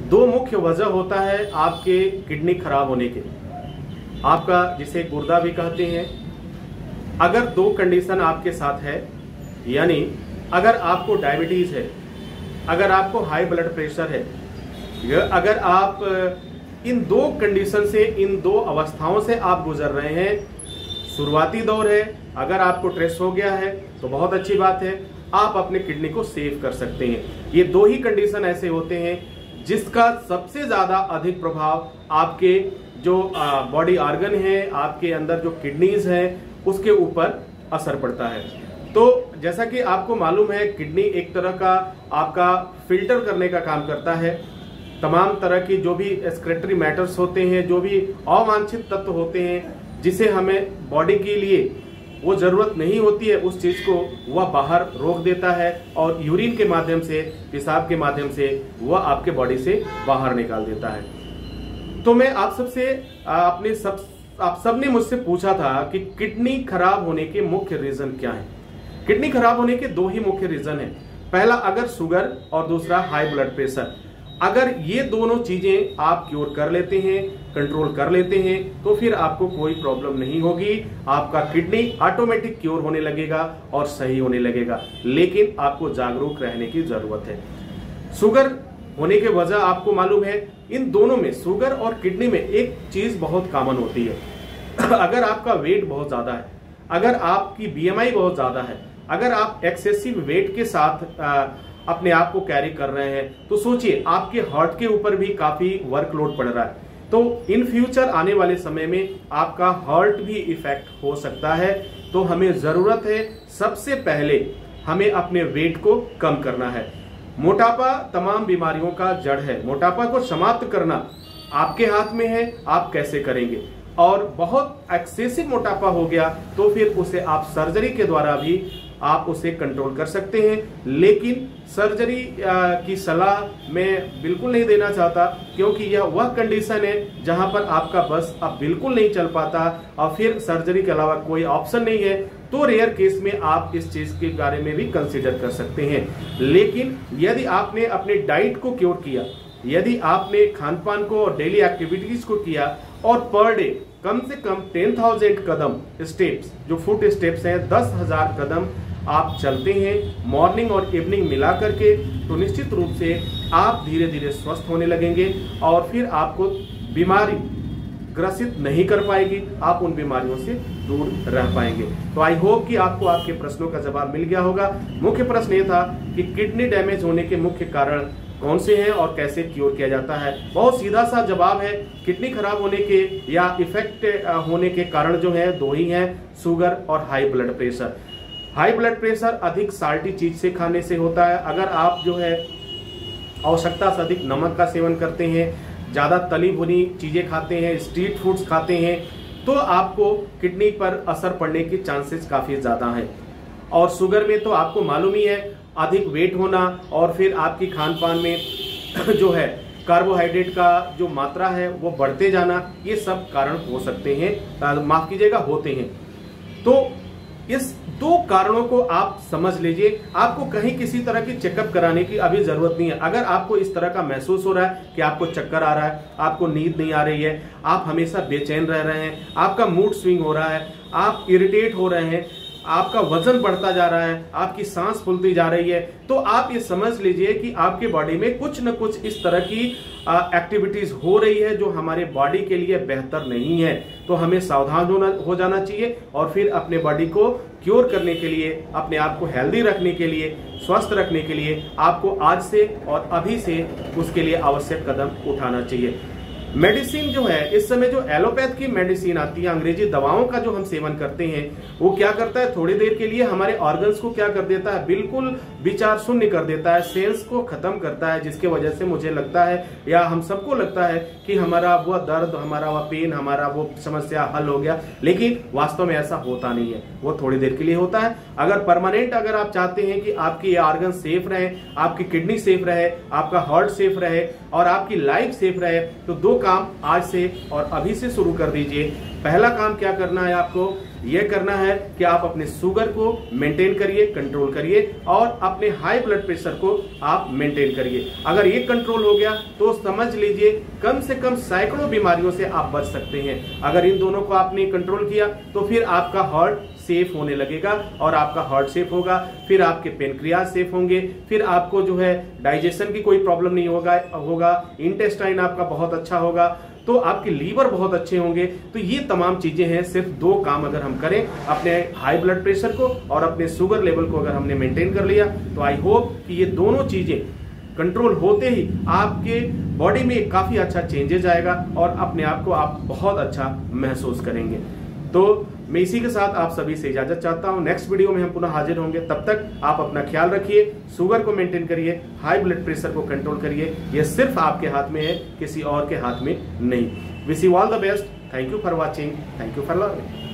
दो मुख्य वजह होता है आपके किडनी खराब होने के, आपका जिसे गुर्दा भी कहते हैं। अगर दो कंडीशन आपके साथ है, यानी अगर आपको डायबिटीज है, अगर आपको हाई ब्लड प्रेशर है, अगर आप इन दो कंडीशन से, इन दो अवस्थाओं से आप गुजर रहे हैं, शुरुआती दौर है, अगर आपको ट्रेस हो गया है तो बहुत अच्छी बात है, आप अपने किडनी को सेव कर सकते हैं। ये दो ही कंडीशन ऐसे होते हैं जिसका सबसे ज्यादा अधिक प्रभाव आपके जो बॉडी ऑर्गन है, आपके अंदर जो किडनीज है, उसके ऊपर असर पड़ता है। तो जैसा कि आपको मालूम है, किडनी एक तरह का आपका फिल्टर करने का काम करता है। तमाम तरह की जो भी एक्सक्रीटरी मैटर्स होते हैं, जो भी अवांछित तत्व होते हैं, जिसे हमें बॉडी के लिए वो जरूरत नहीं होती है, उस चीज को वह बाहर रोक देता है और यूरिन के माध्यम से, पेशाब के माध्यम से वह आपके बॉडी से बाहर निकाल देता है। तो मैं आप सबसे आप सबने मुझसे पूछा था कि किडनी खराब होने के मुख्य रीजन क्या है। किडनी खराब होने के दो ही मुख्य रीजन है। पहला अगर शुगर और दूसरा हाई ब्लड प्रेशर। अगर ये दोनों चीजें आप क्योर कर लेते हैं, कंट्रोल कर लेते हैं, तो फिर आपको कोई प्रॉब्लम नहीं होगी। आपका किडनी ऑटोमेटिक क्योर होने लगेगा और सही होने लगेगा। लेकिन आपको जागरूक रहने की जरूरत है। शुगर होने के वजह आपको मालूम है, इन दोनों में, शुगर और किडनी में एक चीज बहुत कॉमन होती है। अगर आपका वेट बहुत ज्यादा है, अगर आपकी बीएमआई बहुत ज्यादा है, अगर आप एक्सेसिव वेट के साथ अपने आप को कैरी कर रहे हैं, तो सोचिए आपके हार्ट के ऊपर भी काफी वर्कलोड पड़ रहा है। तो इन फ्यूचर आने वाले समय में आपका हार्ट भी इफेक्ट हो सकता है। तो हमें जरूरत है, सबसे पहले हमें अपने वेट को कम करना है। मोटापा तमाम बीमारियों का जड़ है। मोटापा को समाप्त करना आपके हाथ में है, आप कैसे करेंगे। और बहुत एक्सेसिव मोटापा हो गया तो फिर उसे आप सर्जरी के द्वारा भी आप उसे कंट्रोल कर सकते हैं। लेकिन सर्जरी की सलाह मैं बिल्कुल नहीं देना चाहता, क्योंकि यह वह कंडीशन है जहां पर आपका बस अब बिल्कुल नहीं चल पाता और फिर सर्जरी के अलावा कोई ऑप्शन नहीं है। तो रेयर केस में आप इस चीज के बारे में भी कंसीडर कर सकते हैं। लेकिन यदि आपने अपने डाइट को क्योर किया, यदि आपने खान पान को और डेली एक्टिविटीज को किया और पर डे कम से कम 10,000 कदम स्टेप्स, जो फुट स्टेप्स हैं, 10,000 कदम आप चलते हैं मॉर्निंग और इवनिंग मिला करके, तो निश्चित रूप से आप धीरे धीरे स्वस्थ होने लगेंगे और फिर आपको बीमारी ग्रसित नहीं कर पाएगी, आप उन बीमारियों से दूर रह पाएंगे। तो आई होप कि आपको आपके प्रश्नों का जवाब मिल गया होगा। मुख्य प्रश्न ये था कि किडनी डैमेज होने के मुख्य कारण कौन से हैं और कैसे क्योर किया जाता है। बहुत सीधा सा जवाब है, किडनी खराब होने के या इफेक्ट होने के कारण जो है दो ही हैं, शुगर और high blood pressure. High blood pressure अधिक साल्टी चीज से खाने से होता है। अगर आप जो है आवश्यकता से अधिक नमक का सेवन करते हैं, ज्यादा तली भुनी चीजें खाते हैं, स्ट्रीट फूड्स खाते हैं, तो आपको किडनी पर असर पड़ने की चांसेस काफी ज्यादा हैं। और शुगर में तो आपको मालूम ही है, अधिक वेट होना और फिर आपकी खान पान में जो है कार्बोहाइड्रेट का जो मात्रा है वो बढ़ते जाना, ये सब कारण हो सकते हैं, माफ कीजिएगा होते हैं। तो इस दो कारणों को आप समझ लीजिए। आपको कहीं किसी तरह की चेकअप कराने की अभी जरूरत नहीं है। अगर आपको इस तरह का महसूस हो रहा है कि आपको चक्कर आ रहा है, आपको नींद नहीं आ रही है, आप हमेशा बेचैन रह रहे हैं, आपका मूड स्विंग हो रहा है, आप इरिटेट हो रहे हैं, आपका वजन बढ़ता जा रहा है, आपकी सांस फूलती जा रही है, तो आप ये समझ लीजिए कि आपके बॉडी में कुछ न कुछ इस तरह की एक्टिविटीज हो रही है जो हमारे बॉडी के लिए बेहतर नहीं है। तो हमें सावधान हो जाना चाहिए और फिर अपने बॉडी को क्योर करने के लिए, अपने आप को हेल्दी रखने के लिए, स्वस्थ रखने के लिए आपको आज से और अभी से उसके लिए आवश्यक कदम उठाना चाहिए। मेडिसिन जो है, इस समय जो एलोपैथ की मेडिसिन आती है, अंग्रेजी दवाओं का जो हम सेवन करते हैं, वो क्या करता है, थोड़ी देर के लिए हमारे ऑर्गन्स को क्या कर देता है, बिल्कुल विचार शून्य कर देता है, सेल्स को खत्म करता है, जिसके वजह से मुझे लगता है या हम सबको लगता है कि हमारा वो दर्द, हमारा वो पेन, हमारा वो समस्या हल हो गया। लेकिन वास्तव में ऐसा होता नहीं है, वो थोड़ी देर के लिए होता है। अगर परमानेंट अगर आप चाहते हैं कि आपकी ये ऑर्गन सेफ रहे, आपकी किडनी सेफ रहे, आपका हार्ट सेफ रहे और आपकी लाइफ सेफ रहे, तो दो काम आज से और अभी से शुरू कर दीजिए। पहला काम क्या करना है आपको, यह करना है कि आप अपने शुगर को मेंटेन करिए, कंट्रोल करिए और अपने हाई ब्लड प्रेशर को आप मेंटेन करिए। अगर ये कंट्रोल हो गया तो समझ लीजिए कम से कम सैकड़ों बीमारियों से आप बच सकते हैं। अगर इन दोनों को आपने कंट्रोल किया तो फिर आपका हार्ट सेफ होने लगेगा और आपका हार्ट सेफ होगा, फिर आपके पेनक्रियाज सेफ होंगे, फिर आपको जो है डाइजेशन की कोई प्रॉब्लम नहीं होगा, इंटेस्टाइन आपका बहुत अच्छा होगा, तो आपके लीवर बहुत अच्छे होंगे। तो ये तमाम चीजें हैं, सिर्फ 2 काम अगर हम करें, अपने हाई ब्लड प्रेशर को और अपने शुगर लेवल को अगर हमने मेंटेन कर लिया तो आई होप कि ये दोनों चीजें कंट्रोल होते ही आपके बॉडी में काफी अच्छा चेंजेस आएगा और अपने आप को आप बहुत अच्छा महसूस करेंगे। तो मैं इसी के साथ आप सभी से इजाजत चाहता हूं। नेक्स्ट वीडियो में हम पुनः हाजिर होंगे, तब तक आप अपना ख्याल रखिए, शुगर को मेंटेन करिए, हाई ब्लड प्रेशर को कंट्रोल करिए। यह सिर्फ आपके हाथ में है, किसी और के हाथ में नहीं। Wish you all the best. Thank you for watching, thank you for learning.